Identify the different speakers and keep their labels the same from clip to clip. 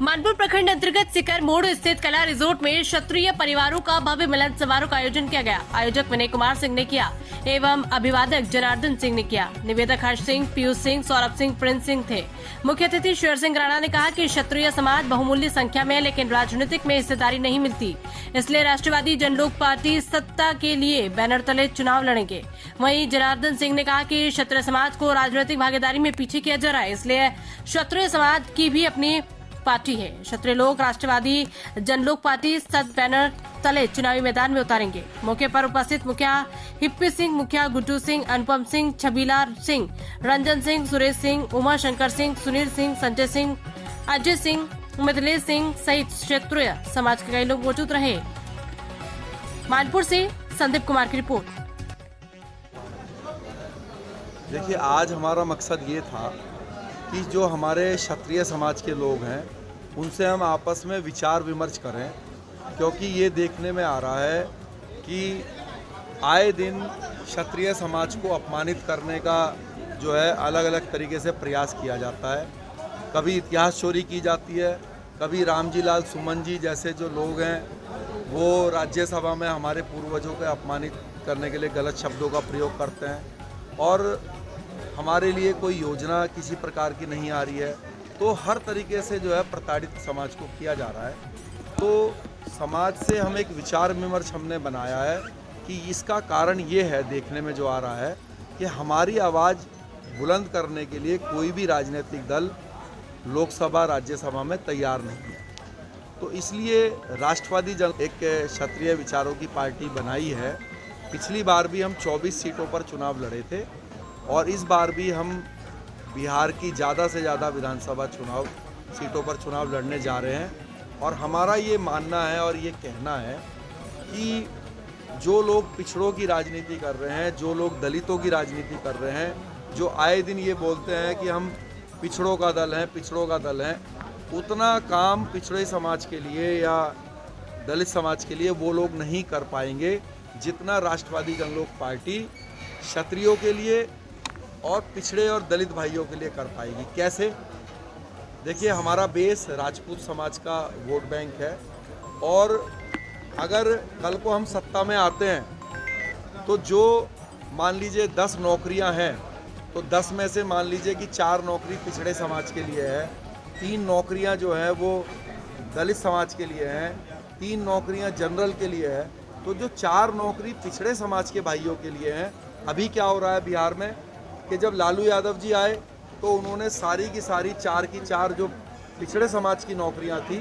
Speaker 1: मानपुर प्रखंड अंतर्गत सिकर मोड़ स्थित कला रिजोर्ट में क्षत्रिय परिवारों का भव्य मिलन समारोह का आयोजन किया गया। आयोजक विनय कुमार सिंह ने किया एवं अभिवादक जनार्दन सिंह ने किया। निवेदक हर्ष सिंह, पीयूष सिंह, सौरभ सिंह, प्रिंस सिंह थे। मुख्य अतिथि शेर सिंह राणा ने कहा कि क्षत्रिय समाज बहुमूल्य संख्या में है, लेकिन राजनीतिक में हिस्सेदारी नहीं मिलती, इसलिए राष्ट्रवादी जनलोक पार्टी सत्ता के लिए बैनर तले चुनाव लड़ेंगे। वहीं जनार्दन सिंह ने कहा कि क्षत्रिय समाज को राजनीतिक भागीदारी में पीछे किया जा रहा है, इसलिए क्षत्रिय समाज की भी अपनी पार्टी है। क्षत्रिय लोग राष्ट्रवादी जनलोक पार्टी सत बैनर तले चुनावी मैदान में उतारेंगे। मौके पर उपस्थित मुखिया हिप्पी सिंह, मुखिया गुड्डू सिंह, अनुपम सिंह, छबीला सिंह, रंजन सिंह, सुरेश सिंह, उमा शंकर सिंह, सुनील सिंह, संजय सिंह, अजय सिंह, मिथिलेश सिंह सहित क्षत्रिय समाज के कई लोग मौजूद रहे। मानपुर से संदीप कुमार की रिपोर्ट।
Speaker 2: देखिए, आज हमारा मकसद ये था कि जो हमारे क्षत्रिय समाज के लोग हैं उनसे हम आपस में विचार विमर्श करें, क्योंकि ये देखने में आ रहा है कि आए दिन क्षत्रिय समाज को अपमानित करने का जो है अलग अलग तरीके से प्रयास किया जाता है। कभी इतिहास चोरी की जाती है, कभी रामजी लाल सुमन जी जैसे जो लोग हैं वो राज्यसभा में हमारे पूर्वजों को अपमानित करने के लिए गलत शब्दों का प्रयोग करते हैं और हमारे लिए कोई योजना किसी प्रकार की नहीं आ रही है। तो हर तरीके से जो है प्रताड़ित समाज को किया जा रहा है। तो समाज से हम एक विचार विमर्श हमने बनाया है कि इसका कारण ये है, देखने में जो आ रहा है कि हमारी आवाज़ बुलंद करने के लिए कोई भी राजनीतिक दल लोकसभा राज्यसभा में तैयार नहीं है। तो इसलिए राष्ट्रवादी जन एक क्षत्रिय विचारों की पार्टी बनाई है। पिछली बार भी हम 24 सीटों पर चुनाव लड़े थे और इस बार भी हम बिहार की ज़्यादा से ज़्यादा विधानसभा चुनाव सीटों पर चुनाव लड़ने जा रहे हैं। और हमारा ये मानना है और ये कहना है कि जो लोग पिछड़ों की राजनीति कर रहे हैं, जो लोग दलितों की राजनीति कर रहे हैं, जो आए दिन ये बोलते हैं कि हम पिछड़ों का दल हैं, पिछड़ों का दल हैं, उतना काम पिछड़े समाज के लिए या दलित समाज के लिए वो लोग नहीं कर पाएंगे जितना राष्ट्रवादी जनलोक पार्टी क्षत्रियों के लिए और पिछड़े और दलित भाइयों के लिए कर पाएगी। कैसे? देखिए, हमारा बेस राजपूत समाज का वोट बैंक है और अगर कल को हम सत्ता में आते हैं तो जो मान लीजिए 10 नौकरियां हैं तो 10 में से मान लीजिए कि 4 नौकरी पिछड़े समाज के लिए है, 3 नौकरियां जो हैं वो दलित समाज के लिए हैं, 3 नौकरियां जनरल के लिए है। तो जो 4 नौकरी पिछड़े समाज के भाइयों के लिए हैं, अभी क्या हो रहा है बिहार में कि जब लालू यादव जी आए तो उन्होंने सारी की सारी 4 की 4 जो पिछड़े समाज की नौकरियां थी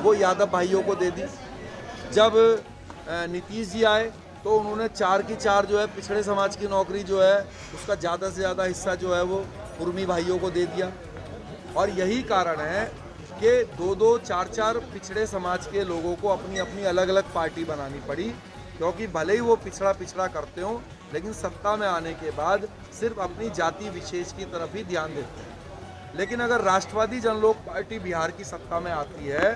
Speaker 2: वो यादव भाइयों को दे दी। जब नीतीश जी आए तो उन्होंने 4 की 4 जो है पिछड़े समाज की नौकरी जो है उसका ज़्यादा से ज़्यादा हिस्सा जो है वो कुर्मी भाइयों को दे दिया। और यही कारण है कि 2-2, 4-4 पिछड़े समाज के लोगों को अपनी अपनी अलग अलग पार्टी बनानी पड़ी, क्योंकि भले ही वो पिछड़ा करते हों लेकिन सत्ता में आने के बाद सिर्फ अपनी जाति विशेष की तरफ ही ध्यान देते हैं। लेकिन अगर राष्ट्रवादी जनलोक पार्टी बिहार की सत्ता में आती है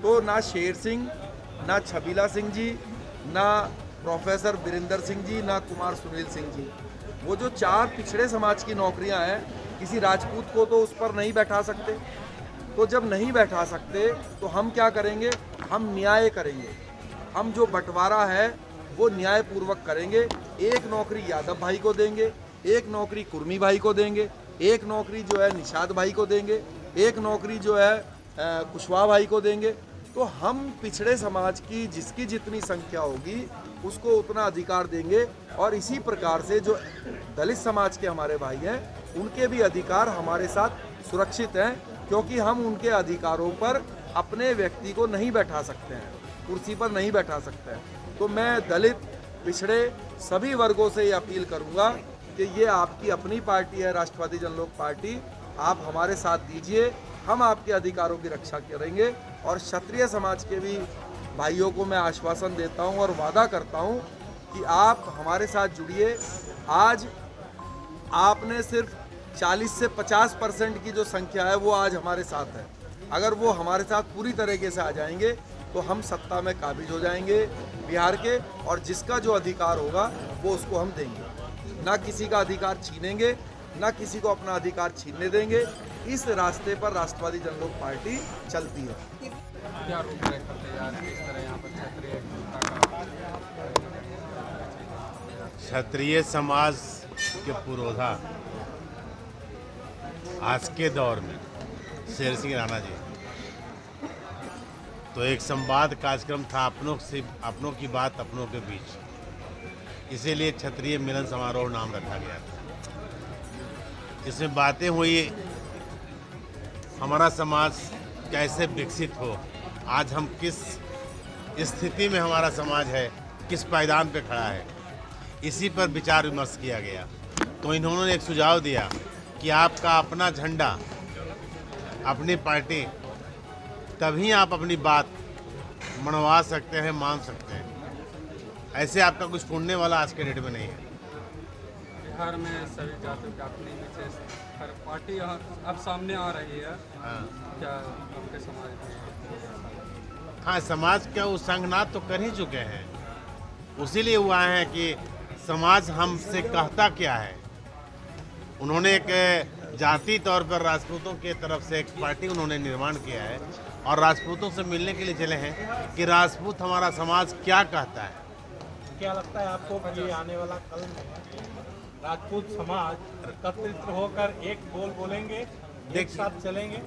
Speaker 2: तो ना शेर सिंह, ना छबीला सिंह जी, ना प्रोफेसर वीरेंद्र सिंह जी, ना कुमार सुनील सिंह जी, वो जो 4 पिछड़े समाज की नौकरियां हैं किसी राजपूत को तो उस पर नहीं बैठा सकते। तो जब नहीं बैठा सकते तो हम क्या करेंगे? हम न्याय करेंगे। हम जो बंटवारा है वो न्यायपूर्वक करेंगे। एक नौकरी यादव भाई को देंगे, एक नौकरी कुर्मी भाई को देंगे, एक नौकरी जो है निषाद भाई को देंगे, एक नौकरी जो है कुशवाहा भाई को देंगे। तो हम पिछड़े समाज की जिसकी जितनी संख्या होगी उसको उतना अधिकार देंगे। और इसी प्रकार से जो दलित समाज के हमारे भाई हैं उनके भी अधिकार हमारे साथ सुरक्षित हैं, क्योंकि हम उनके अधिकारों पर अपने व्यक्ति को नहीं बैठा सकते हैं, कुर्सी पर नहीं बैठा सकते हैं। तो मैं दलित, पिछड़े सभी वर्गों से ये अपील करूंगा कि ये आपकी अपनी पार्टी है, राष्ट्रवादी जनलोक पार्टी, आप हमारे साथ दीजिए, हम आपके अधिकारों की रक्षा करेंगे। और क्षत्रिय समाज के भी भाइयों को मैं आश्वासन देता हूं और वादा करता हूं कि आप हमारे साथ जुड़िए। आज आपने सिर्फ 40 से 50% की जो संख्या है वो आज हमारे साथ है। अगर वो हमारे साथ पूरी तरीके से आ जाएंगे तो हम सत्ता में काबिज हो जाएंगे बिहार के, और जिसका जो अधिकार होगा वो उसको हम देंगे। ना किसी का अधिकार छीनेंगे, ना किसी को अपना अधिकार छीनने देंगे। इस रास्ते पर राष्ट्रवादी जनलोक पार्टी चलती है।
Speaker 3: क्या रूपरेखा तैयार है, किस तरह यहाँ पर क्षेत्रीय एकता का?
Speaker 4: क्षत्रिय समाज के पुरोधा आज के दौर में शेर सिंह राणा जी, तो एक संवाद कार्यक्रम था अपनों की बात अपनों के बीच, इसीलिए क्षत्रिय मिलन समारोह नाम रखा गया था। इसमें बातें हुई हमारा समाज कैसे विकसित हो, आज हम किस स्थिति में हमारा समाज है, किस पायदान पे खड़ा है, इसी पर विचार विमर्श किया गया। तो इन्होंने एक सुझाव दिया कि आपका अपना झंडा, अपनी पार्टी, तभी आप अपनी बात मनवा सकते हैं, मान सकते हैं। ऐसे आपका कुछ ढूंढने वाला आज के डेट में नहीं है।
Speaker 3: बिहार में सभी जातियों की अपनी विशेष हर पार्टी यहाँ अब सामने आ रही है।
Speaker 4: हाँ,
Speaker 3: क्या आपके समाज में?
Speaker 4: हाँ, समाज का वो संघनाद तो कर ही चुके हैं, उसीलिए हुआ है कि समाज हमसे कहता क्या है। उन्होंने एक जाति तौर पर राजपूतों के तरफ से एक पार्टी उन्होंने निर्माण किया है और राजपूतों से मिलने के लिए चले हैं कि राजपूत हमारा समाज क्या कहता है।
Speaker 5: क्या लगता है आपको कि आने वाला कल में राजपूत समाज एकत्रित होकर एक बोल बोलेंगे, एक साथ चलेंगे?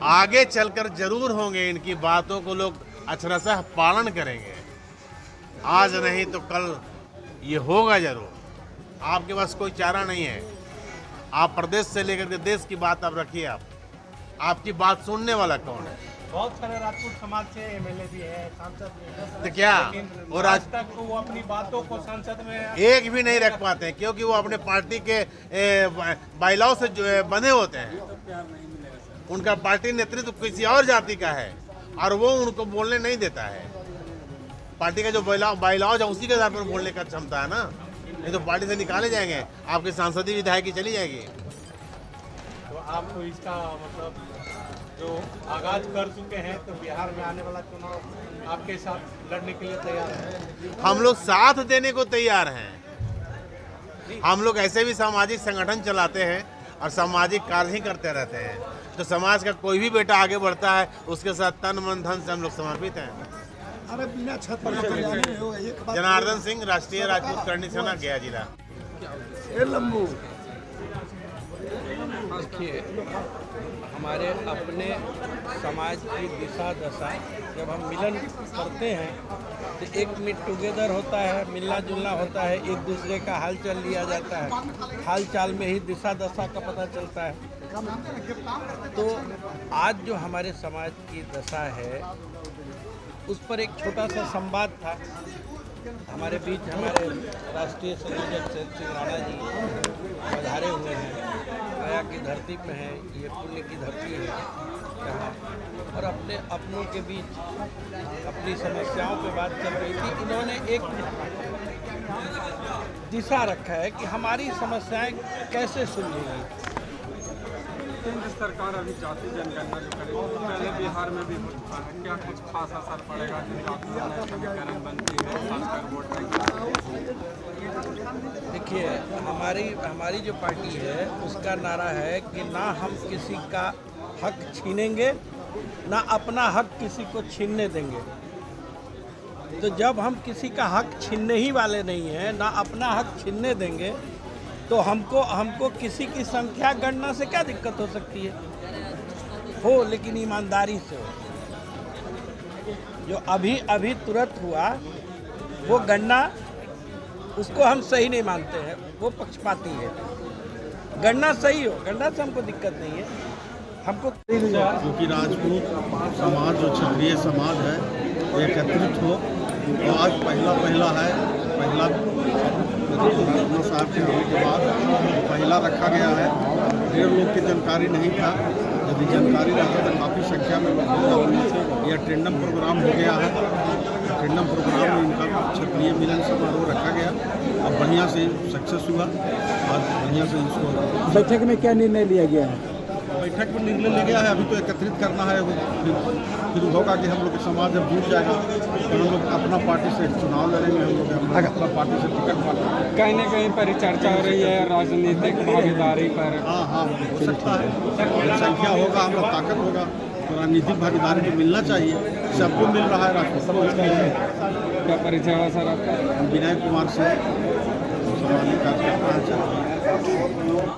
Speaker 4: आगे चलकर जरूर होंगे, इनकी बातों को लोग अक्षरशः पालन करेंगे। आज नहीं तो कल ये होगा जरूर। आपके पास कोई चारा नहीं है। आप प्रदेश से लेकर के देश की बात आप रखिए। आपकी बात सुनने वाला कौन है?
Speaker 5: बहुत सारे राजपूत समाज से एमएलए भी है, सांसद भी है,
Speaker 4: तो क्या
Speaker 5: और आज तक वो अपनी बातों को संसद में
Speaker 4: एक भी नहीं रख पाते हैं, क्योंकि वो अपने पार्टी के बाइलाव से बंधे होते हैं। उनका पार्टी नेतृत्व किसी और जाति का है और वो उनको बोलने नहीं देता है। पार्टी का जो बाइलाव है उसी के आधार पर बोलने का क्षमता है ना, नहीं तो पार्टी से निकाले जाएंगे, आपके सांसदीय विधायकी चली जाएगी।
Speaker 5: तो आपको इसका मतलब जो आगाज कर चुके हैं, तो बिहार में आने वाला चुनाव आपके साथ लड़ने के लिए तैयार है?
Speaker 4: हम लोग साथ देने को तैयार हैं। हम लोग ऐसे भी सामाजिक संगठन चलाते हैं और सामाजिक कार्य ही करते रहते हैं। तो समाज का कोई भी बेटा आगे बढ़ता है, उसके साथ तन मन धन से हम लोग समर्पित हैं। जनार्दन सिंह, राष्ट्रीय राजपूत करणी सेना, गया जिला।
Speaker 6: देखिए, हमारे अपने समाज की दिशा दशा जब हम मिलन करते हैं तो एक मीट टुगेदर होता है, मिलना जुलना होता है, एक दूसरे का हाल चाल लिया जाता है। हाल चाल में ही दिशा दशा का पता चलता है। तो आज जो हमारे समाज की दशा है उस पर एक छोटा सा संवाद था। हमारे बीच हमारे राष्ट्रीय संयोजक शेर सिंह राणा जी पधारे हुए हैं, गया की धरती पे हैं, ये पुण्य की धरती है यहाँ, और अपने अपनों के बीच अपनी समस्याओं पे बात चल रही थी। इन्होंने एक दिशा रखा है कि हमारी समस्याएं कैसे सुलझेंगी।
Speaker 3: केंद्र सरकार अभी जाति जनगणना जो करेगी, तो पहले बिहार में भी हो चुका है, क्या कुछ खास असर पड़ेगा जिन जातियों में समीकरण बनती है, खासकर वोट बैंक?
Speaker 6: देखिए, हमारी जो पार्टी है उसका नारा है कि ना हम किसी का हक छीनेंगे, ना अपना हक किसी को छीनने देंगे। तो जब हम किसी का हक छीनने ही वाले नहीं हैं, ना अपना हक छीनने देंगे, तो हमको किसी की संख्या गणना से क्या दिक्कत हो सकती है? हो, लेकिन ईमानदारी से हो। जो अभी तुरंत हुआ वो गणना, उसको हम सही नहीं मानते हैं, वो पक्षपाती है। गणना सही हो, गणना से हमको दिक्कत नहीं है। हमको
Speaker 7: क्योंकि राजपूत समाज जो क्षत्रिय समाज है एकत्रित हो, तो आज पहला है, पहला साहब के होने के बाद पहला रखा गया है। ढेर लोग की जानकारी नहीं था, यदि जानकारी रहता तो काफ़ी संख्या में लोग हो जाते। यह टेंडम प्रोग्राम हो गया है, टेंडम प्रोग्राम में इनका क्षत्रिय मिलन समारोह रखा गया। अब बढ़िया से सक्सेस हुआ और बढ़िया से इसको।
Speaker 8: बैठक में क्या निर्णय लिया गया है?
Speaker 7: बैठक इफेक्ट पर निर्णय ले गया है। अभी तो एकत्रित करना है, फिर होगा कि हम लोग के समाज जब जुट जाएगा तो हम लोग अपना पार्टी से चुनाव लड़ेंगे, हम लोग अपना पार्टी से टिकट पाएंगे।
Speaker 3: कहीं ना कहीं पर चर्चा हो रही है राजनीतिक भागीदारी पर।
Speaker 7: हाँ हो सकता है, जनसंख्या होगा, हम लोग ताकत होगा तो राजनीतिक भागीदारी तो मिलना चाहिए, सबको मिल रहा है। राजनीतिक
Speaker 3: क्या परिचय हुआ सर आपका?
Speaker 7: विनय कुमार सिंह, सामाजिक कार्यकर्ता हैं।